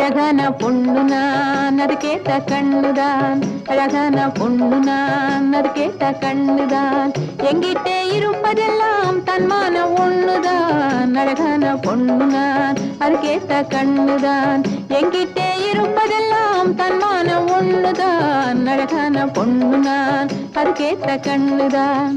அழகான பொண்ணு நான், அது கேட்ட கண்ணுதான். அழகான பொண்ணு நான், அது கேட்ட கண்ணுதான். எங்கிட்டே இருப்பதெல்லாம் தன்மான ஒண்ணுதான். அழகான பொண்ணு நான், அது கேட்ட கண்ணுதான். எங்கிட்டே இருப்பதெல்லாம் தன்மான ஒண்ணுதான். அழகான பொண்ணு நான், அது கேட்ட கண்ணுதான்.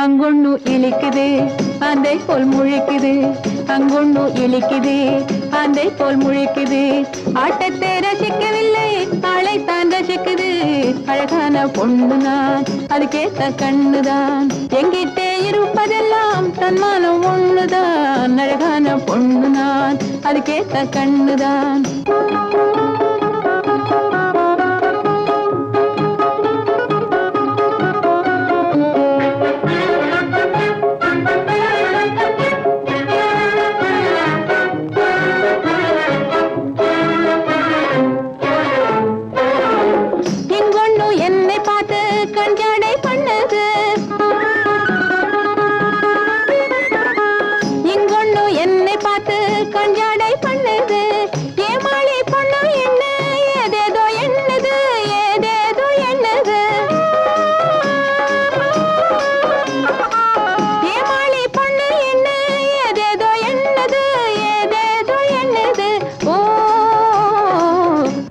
அங்கொண்ணு இழிக்குது ஆந்தை போல் முழிக்குது. அங்கொண்ணு இழிக்குது ஆந்தை போல் முழிக்குது. ஆட்டத்தை ரசிக்கவில்லை ஆளைத்தான் ரசிக்குது. அழகான பொண்ணு நான், அது கேட்ட கண்ணுதான். எங்கிட்டே இருப்பதெல்லாம் தன்மானம் ஒண்ணுதான். அழகான பொண்ணு நான், அது கேட்ட கண்ணுதான்.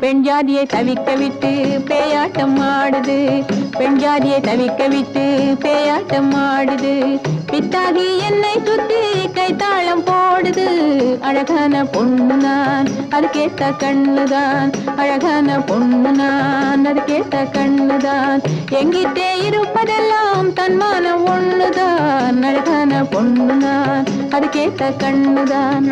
பெண் ஜாதியை தவிக்க விட்டு பேயாட்டம் ஆடுது. பெண் ஜாதியை தவிக்க விட்டு பேயாட்டம் ஆடுது. பித்தாகி என்னை சுத்தி கைத்தாளம் போடுது. அழகான பொண்ணு நான், அது கேட்ட கண்ணுதான். அழகான பொண்ணு நான், அது கேட்ட கண்ணுதான். எங்கிட்டே இருப்பதெல்லாம் தன்மானம் ஒண்ணுதான். அழகான பொண்ணு நான், அது கேட்ட கண்ணுதான்.